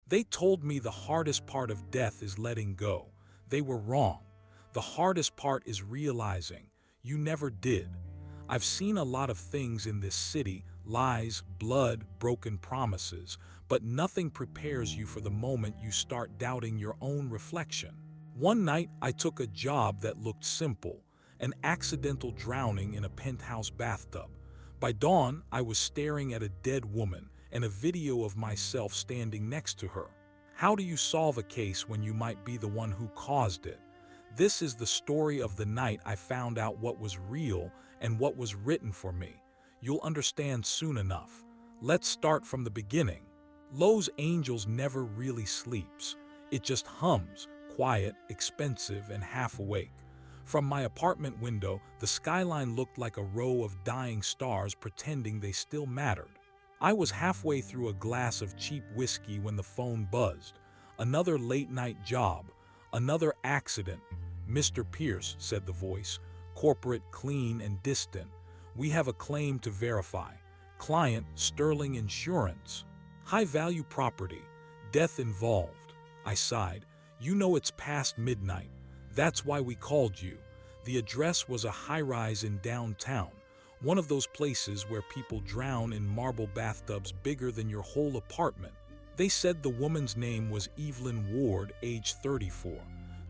They told me the hardest part of death is letting go. They were wrong. The hardest part is realizing you never did. I've seen a lot of things in this city, lies, blood, broken promises, but nothing prepares you for the moment you start doubting your own reflection. One night, I took a job that looked simple, an accidental drowning in a penthouse bathtub. By dawn, I was staring at a dead woman and a video of myself standing next to her. How do you solve a case when you might be the one who caused it? This is the story of the night I found out what was real and what was written for me. You'll understand soon enough. Let's start from the beginning. Los Angeles never really sleeps. It just hums, quiet, expensive, and half awake. From my apartment window, the skyline looked like a row of dying stars pretending they still mattered. I was halfway through a glass of cheap whiskey when the phone buzzed. Another late-night job. Another accident. "Mr. Pierce," said the voice, corporate, clean, and distant. "We have a claim to verify. Client, Sterling Insurance. High-value property. Death involved." I sighed. "You know it's past midnight. That's why we called you." The address was a high-rise in downtown, one of those places where people drown in marble bathtubs bigger than your whole apartment. They said the woman's name was Evelyn Ward, age 34.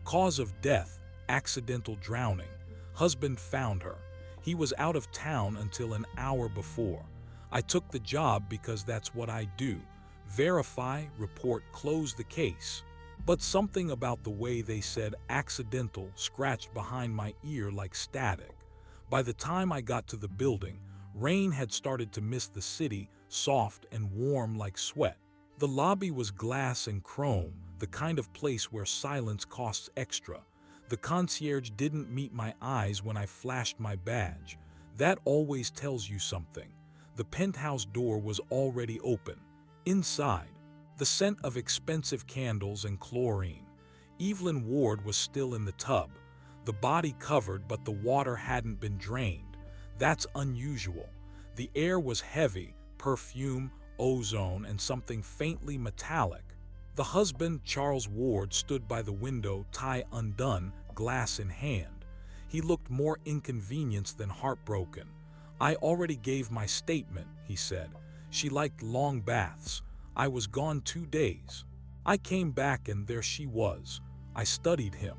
Cause of death, accidental drowning. Husband found her. He was out of town until an hour before. I took the job because that's what I do. Verify, report, close the case. But something about the way they said accidental scratched behind my ear like static. By the time I got to the building, rain had started to mist the city, soft and warm like sweat. The lobby was glass and chrome, the kind of place where silence costs extra. The concierge didn't meet my eyes when I flashed my badge. That always tells you something. The penthouse door was already open. Inside, the scent of expensive candles and chlorine. Evelyn Ward was still in the tub. The body covered, but the water hadn't been drained. That's unusual. The air was heavy, perfume, ozone, and something faintly metallic. The husband, Charles Ward, stood by the window, tie undone, glass in hand. He looked more inconvenienced than heartbroken. "I already gave my statement," he said. "She liked long baths. I was gone 2 days. I came back and there she was." I studied him.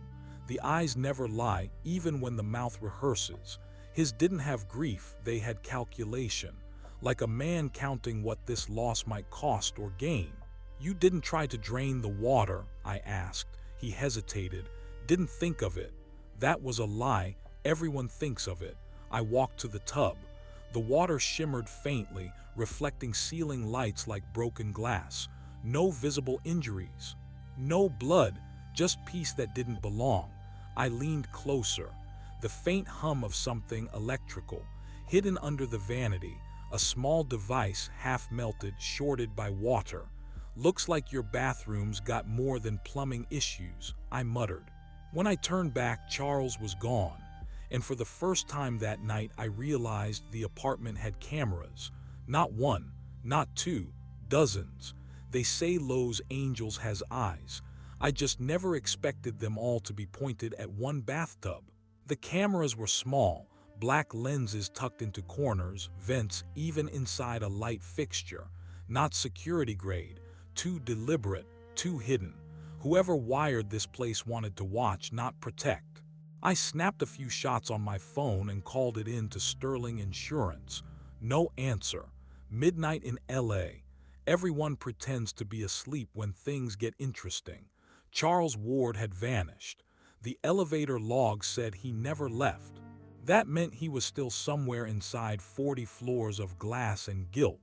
The eyes never lie, even when the mouth rehearses. His didn't have grief, they had calculation. Like a man counting what this loss might cost or gain. "You didn't try to drain the water?" I asked. He hesitated. "Didn't think of it." "That was a lie. Everyone thinks of it." I walked to the tub. The water shimmered faintly, reflecting ceiling lights like broken glass. No visible injuries. No blood, just peace that didn't belong. I leaned closer. The faint hum of something electrical, hidden under the vanity, a small device half-melted, shorted by water. "Looks like your bathroom's got more than plumbing issues," I muttered. When I turned back, Charles was gone. And for the first time that night, I realized the apartment had cameras. Not one, not two, dozens. They say Los Angeles has eyes. I just never expected them all to be pointed at one bathtub. The cameras were small, black lenses tucked into corners, vents even inside a light fixture. Not security grade, too deliberate, too hidden. Whoever wired this place wanted to watch, not protect. I snapped a few shots on my phone and called it in to Sterling Insurance. No answer. Midnight in LA. Everyone pretends to be asleep when things get interesting. Charles Ward had vanished. The elevator log said he never left. That meant he was still somewhere inside 40 floors of glass and guilt.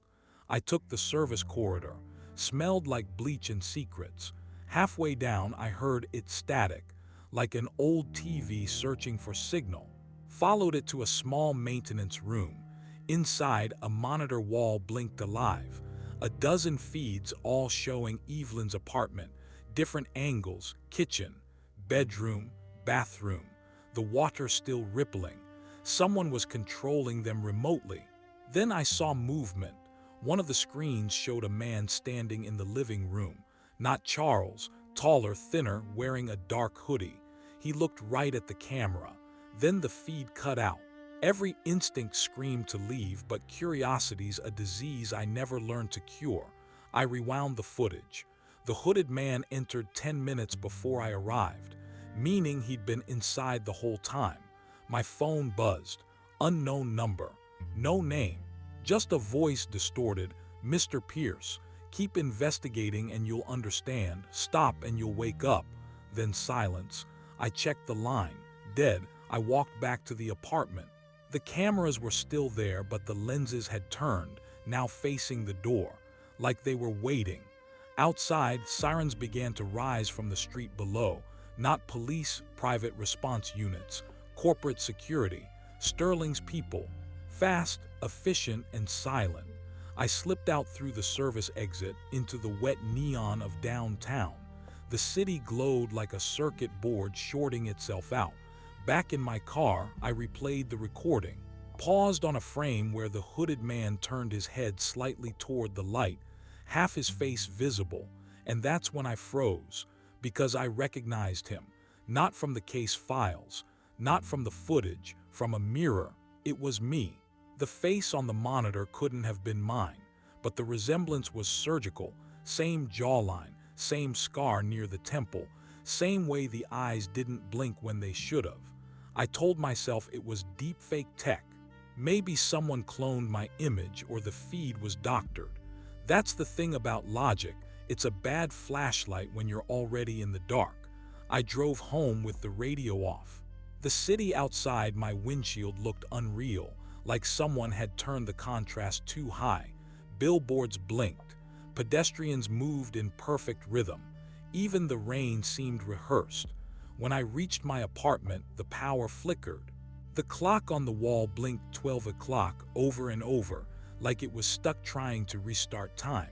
I took the service corridor. Smelled like bleach and secrets. Halfway down, I heard it static, like an old TV searching for signal. Followed it to a small maintenance room. Inside, a monitor wall blinked alive. A dozen feeds, all showing Evelyn's apartment. Different angles, kitchen, bedroom, bathroom. The water still rippling. Someone was controlling them remotely. Then I saw movement. One of the screens showed a man standing in the living room. Not Charles, taller, thinner, wearing a dark hoodie. He looked right at the camera. Then the feed cut out. Every instinct screamed to leave, but curiosity's a disease I never learned to cure. I rewound the footage. The hooded man entered 10 minutes before I arrived, meaning he'd been inside the whole time. My phone buzzed. Unknown number. No name. Just a voice distorted. Mr. Pierce, keep investigating and you'll understand. Stop and you'll wake up. Then silence. I checked the line. Dead. I walked back to the apartment. The cameras were still there, but the lenses had turned, now facing the door, like they were waiting. Outside, sirens began to rise from the street below. Not police, private response units, corporate security, Sterling's people. Fast, efficient, and silent. I slipped out through the service exit into the wet neon of downtown. The city glowed like a circuit board shorting itself out. Back in my car, I replayed the recording, paused on a frame where the hooded man turned his head slightly toward the light, half his face visible, and that's when I froze, because I recognized him, not from the case files, not from the footage, from a mirror. It was me. The face on the monitor couldn't have been mine, but the resemblance was surgical, same jawline, same scar near the temple, same way the eyes didn't blink when they should have. I told myself it was deepfake tech. Maybe someone cloned my image or the feed was doctored. That's the thing about logic. It's a bad flashlight when you're already in the dark. I drove home with the radio off. The city outside my windshield looked unreal, like someone had turned the contrast too high. Billboards blinked. Pedestrians moved in perfect rhythm. Even the rain seemed rehearsed. When I reached my apartment, the power flickered. The clock on the wall blinked 12 o'clock over and over, like it was stuck trying to restart time.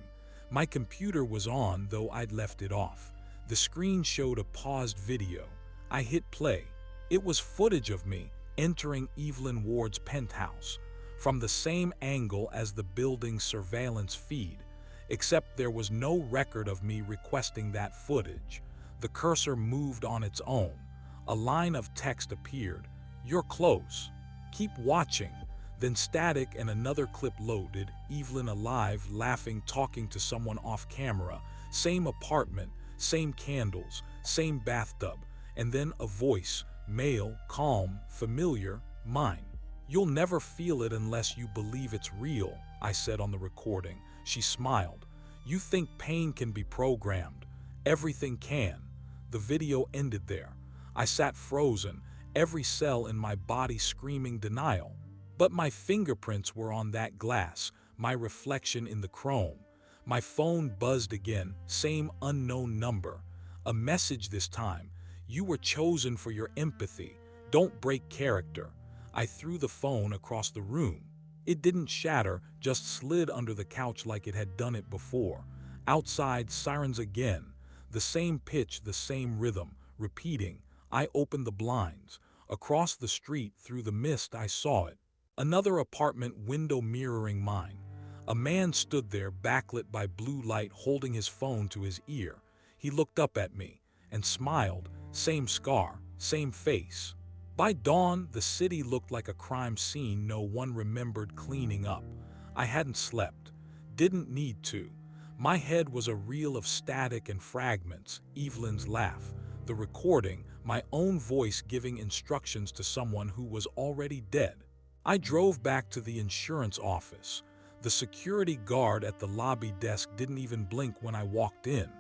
My computer was on, though I'd left it off. The screen showed a paused video. I hit play. It was footage of me entering Evelyn Ward's penthouse, from the same angle as the building's surveillance feed, except there was no record of me requesting that footage. The cursor moved on its own. A line of text appeared. "You're close. Keep watching." Then static and another clip loaded. Evelyn alive, laughing, talking to someone off camera. Same apartment, same candles, same bathtub. And then a voice, male, calm, familiar, mine. "You'll never feel it unless you believe it's real," I said on the recording. She smiled. "You think pain can be programmed. Everything can." The video ended there. I sat frozen, every cell in my body screaming denial. But my fingerprints were on that glass, my reflection in the chrome. My phone buzzed again, same unknown number. A message this time. "You were chosen for your empathy. Don't break character." I threw the phone across the room. It didn't shatter, just slid under the couch like it had done it before. Outside, sirens again. The same pitch, the same rhythm, repeating. I opened the blinds. Across the street, through the mist, I saw it. Another apartment window mirroring mine. A man stood there, backlit by blue light, holding his phone to his ear. He looked up at me and smiled. Same scar, same face. By dawn, the city looked like a crime scene no one remembered cleaning up. I hadn't slept. Didn't need to. My head was a reel of static and fragments. Evelyn's laugh. The recording, my own voice giving instructions to someone who was already dead. I drove back to the insurance office. The security guard at the lobby desk didn't even blink when I walked in.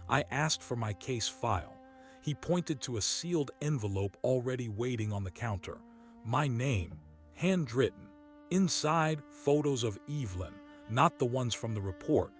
I asked for my case file. He pointed to a sealed envelope already waiting on the counter. My name, handwritten. Inside, photos of Evelyn, not the ones from the report.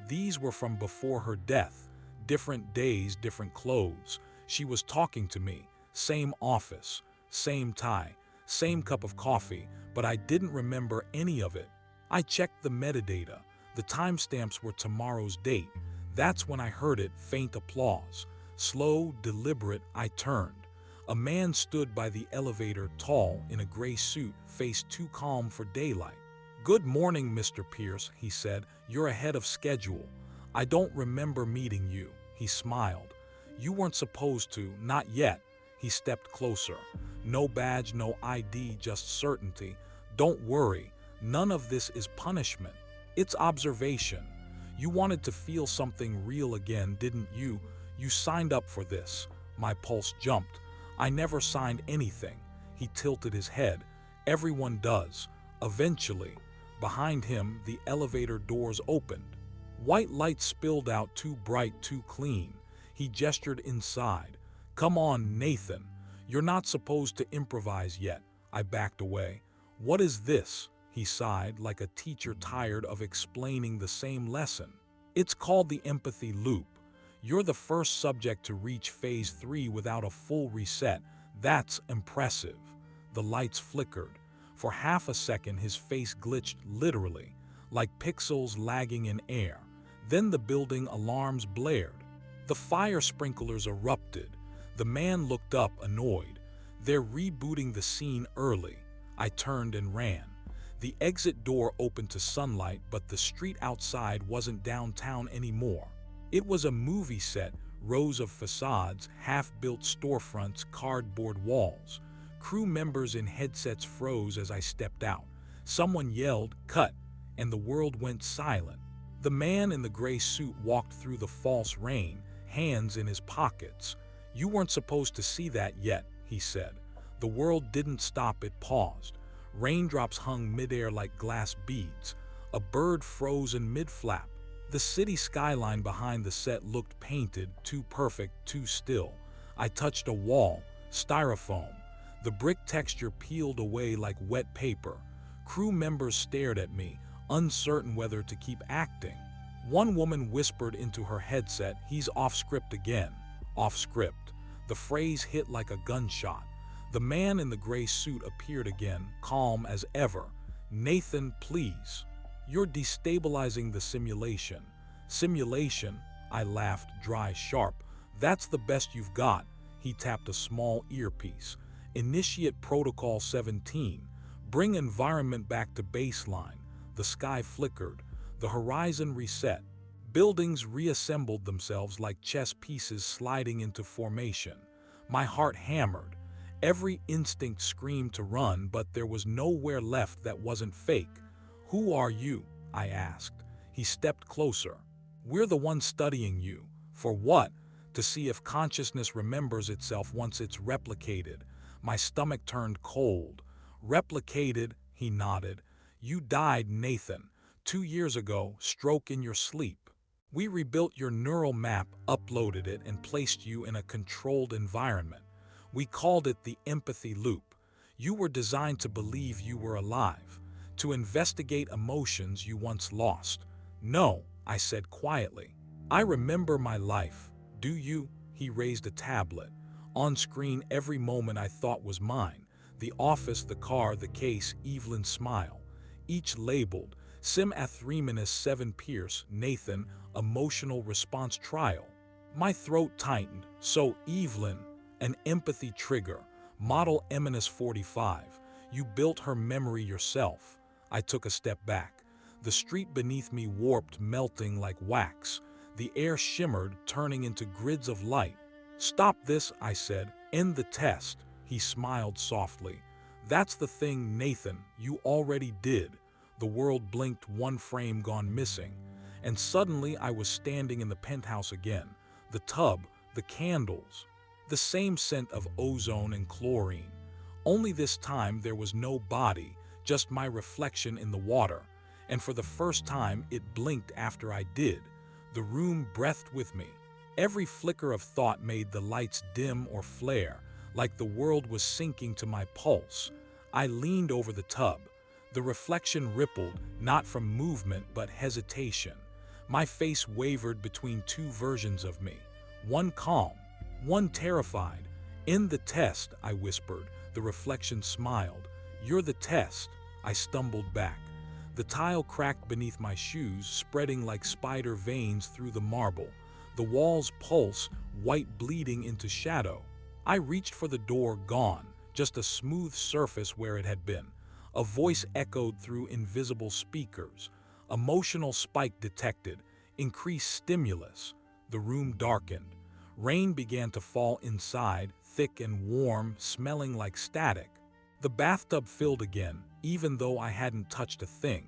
These were from before her death. Different days, different clothes. She was talking to me. Same office, same tie, same cup of coffee, but I didn't remember any of it. I checked the metadata. The timestamps were tomorrow's date. That's when I heard it, faint applause. Slow, deliberate, I turned. A man stood by the elevator, tall, in a gray suit, face too calm for daylight. "Good morning, Mr. Pierce," he said. "You're ahead of schedule. I don't remember meeting you." he smiled. You weren't supposed to, not yet. He stepped closer. No badge, no ID, just certainty. Don't worry, none of this is punishment. It's observation. You wanted to feel something real again, didn't you? You signed up for this. My pulse jumped. I never signed anything. He tilted his head. Everyone does. Eventually. Behind him, the elevator doors opened. White light spilled out, too bright, too clean. He gestured inside. Come on, Nathan. You're not supposed to improvise yet. I backed away. What is this? He sighed, like a teacher tired of explaining the same lesson. It's called the empathy loop. You're the first subject to reach phase 3 without a full reset. That's impressive. The lights flickered. For half a second, his face glitched literally, like pixels lagging in air. Then the building alarms blared. The fire sprinklers erupted. The man looked up, annoyed. They're rebooting the scene early. I turned and ran. The exit door opened to sunlight, but the street outside wasn't downtown anymore. It was a movie set, rows of facades, half-built storefronts, cardboard walls. Crew members in headsets froze as I stepped out. Someone yelled, "Cut," and the world went silent. The man in the gray suit walked through the false rain, hands in his pockets. You weren't supposed to see that yet, he said. The world didn't stop, it paused. Raindrops hung midair like glass beads. A bird froze in mid-flap. The city skyline behind the set looked painted, too perfect, too still. I touched a wall, styrofoam. The brick texture peeled away like wet paper. Crew members stared at me, uncertain whether to keep acting. One woman whispered into her headset, "He's off script again." Off script. The phrase hit like a gunshot. The man in the gray suit appeared again, calm as ever. "Nathan, please. You're destabilizing the simulation." "Simulation?" I laughed, dry, sharp. "That's the best you've got." He tapped a small earpiece. "Initiate Protocol 17. Bring environment back to baseline." The sky flickered. The horizon reset. Buildings reassembled themselves like chess pieces sliding into formation. My heart hammered. Every instinct screamed to run, but there was nowhere left that wasn't fake. "Who are you?" I asked. He stepped closer. "We're the ones studying you." "For what?" "To see if consciousness remembers itself once it's replicated." My stomach turned cold. "Replicated?" He nodded. "You died, Nathan. 2 years ago, stroke in your sleep. We rebuilt your neural map, uploaded it, and placed you in a controlled environment. We called it the empathy loop. You were designed to believe you were alive, to investigate emotions you once lost." "No," I said quietly. "I remember my life. Do you?" He raised a tablet. On screen, every moment I thought was mine. The office, the car, the case, Evelyn's smile. Each labeled, Sim Athreminus 7 Pierce, Nathan, emotional response trial. My throat tightened. "So, Evelyn, an empathy trigger, model Eminus 45. You built her memory yourself." I took a step back. The street beneath me warped, melting like wax. The air shimmered, turning into grids of light. "Stop this," I said. "End the test." He smiled softly. "That's the thing, Nathan, you already did." The world blinked, one frame gone missing. And suddenly I was standing in the penthouse again. The tub, the candles, the same scent of ozone and chlorine. Only this time there was no body, just my reflection in the water. And for the first time it blinked after I did. The room breathed with me. Every flicker of thought made the lights dim or flare, like the world was sinking to my pulse. I leaned over the tub. The reflection rippled, not from movement but hesitation. My face wavered between two versions of me, one calm, one terrified. "In the test," I whispered. The reflection smiled. "You're the test." I stumbled back. The tile cracked beneath my shoes, spreading like spider veins through the marble. The walls pulse, white bleeding into shadow. I reached for the door, gone, just a smooth surface where it had been. A voice echoed through invisible speakers. "Emotional spike detected. Increased stimulus." The room darkened. Rain began to fall inside, thick and warm, smelling like static. The bathtub filled again, even though I hadn't touched a thing.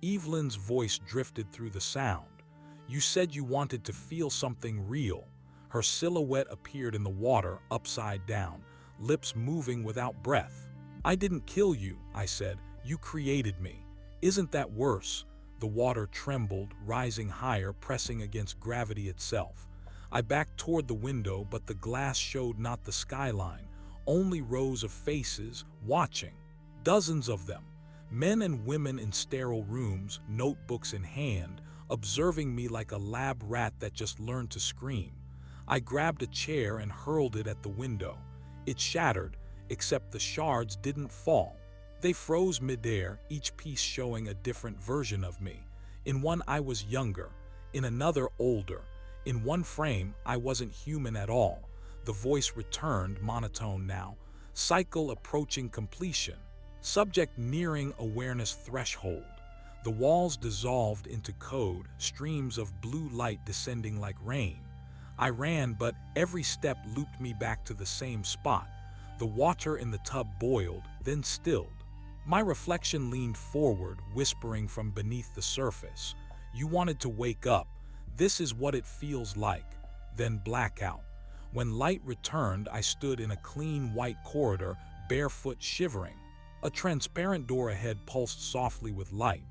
Evelyn's voice drifted through the sound. "You said you wanted to feel something real." Her silhouette appeared in the water, upside down, lips moving without breath. "I didn't kill you," I said. "You created me. Isn't that worse?" The water trembled, rising higher, pressing against gravity itself. I backed toward the window, but the glass showed not the skyline, only rows of faces, watching. Dozens of them. Men and women in sterile rooms, notebooks in hand, observing me like a lab rat that just learned to scream. I grabbed a chair and hurled it at the window. It shattered, except the shards didn't fall. They froze midair, each piece showing a different version of me. In one I was younger, in another older. In one frame I wasn't human at all. The voice returned, monotone now. Cycle approaching completion. Subject nearing awareness threshold. The walls dissolved into code, streams of blue light descending like rain. I ran, but every step looped me back to the same spot. The water in the tub boiled, then stilled. My reflection leaned forward, whispering from beneath the surface. "You wanted to wake up. This is what it feels like." Then blackout. When light returned, I stood in a clean white corridor, barefoot, shivering. A transparent door ahead pulsed softly with light.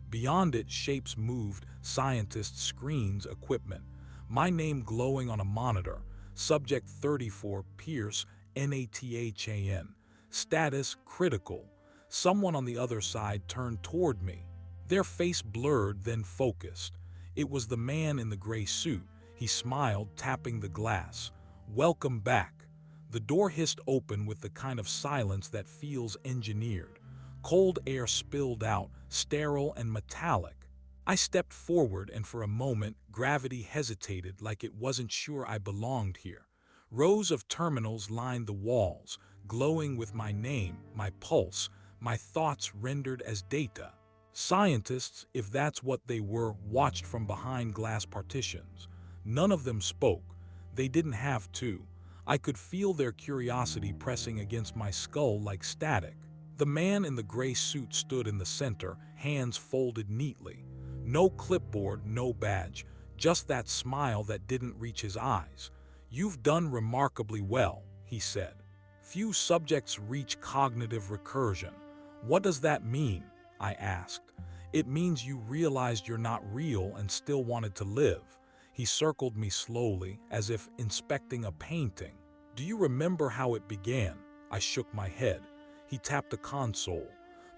Beyond it, shapes moved, scientists, screens, equipment. My name glowing on a monitor. Subject 34, Pierce, Nathan. Status, critical. Someone on the other side turned toward me. Their face blurred, then focused. It was the man in the gray suit. He smiled, tapping the glass. "Welcome back." The door hissed open with the kind of silence that feels engineered. Cold air spilled out, sterile and metallic. I stepped forward, and for a moment, gravity hesitated, like it wasn't sure I belonged here. Rows of terminals lined the walls, glowing with my name, my pulse, my thoughts rendered as data. Scientists, if that's what they were, watched from behind glass partitions. None of them spoke. They didn't have to. I could feel their curiosity pressing against my skull like static. The man in the gray suit stood in the center, hands folded neatly. No clipboard, no badge, just that smile that didn't reach his eyes. "You've done remarkably well," he said. "Few subjects reach cognitive recursion." "What does that mean?" I asked. "It means you realized you're not real and still wanted to live." He circled me slowly, as if inspecting a painting. "Do you remember how it began?" I shook my head. He tapped a console.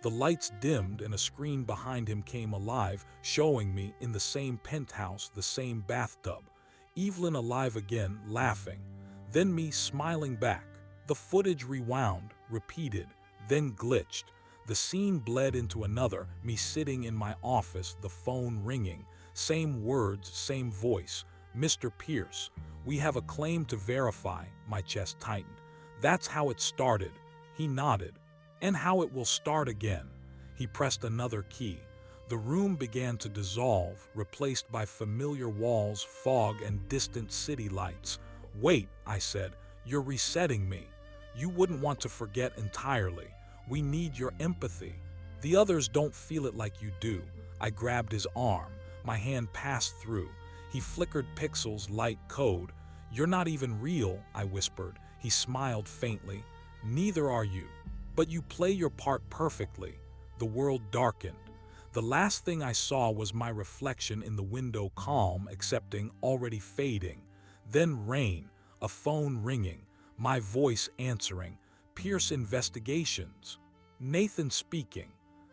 The lights dimmed and a screen behind him came alive, showing me in the same penthouse, the same bathtub. Evelyn alive again, laughing. Then me smiling back. The footage rewound, repeated, then glitched. The scene bled into another, me sitting in my office, the phone ringing. Same words, same voice. "Mr. Pierce, we have a claim to verify." My chest tightened. "That's how it started." He nodded. "And how it will start again." He pressed another key. The room began to dissolve, replaced by familiar walls, fog, and distant city lights. "Wait," I said, "you're resetting me. You wouldn't want to forget entirely. We need your empathy. The others don't feel it like you do." I grabbed his arm. My hand passed through. He flickered pixels, light code. "You're not even real," I whispered. He smiled faintly. "Neither are you. But you play your part perfectly." The world darkened. The last thing I saw was my reflection in the window, calm, accepting, already fading. Then rain, a phone ringing, my voice answering. "Pierce Investigations." Nathan speaking.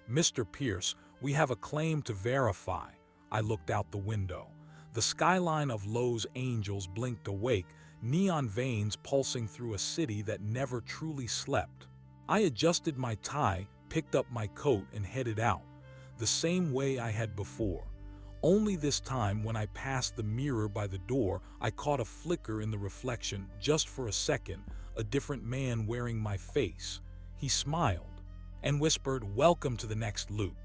"Mr. Pierce, we have a claim to verify." I looked out the window. The skyline of Los Angeles blinked awake, neon veins pulsing through a city that never truly slept. I adjusted my tie, picked up my coat, and headed out. The same way I had before. Only this time, when I passed the mirror by the door, I caught a flicker in the reflection, just for a second, a different man wearing my face. He smiled and whispered, "Welcome to the next loop."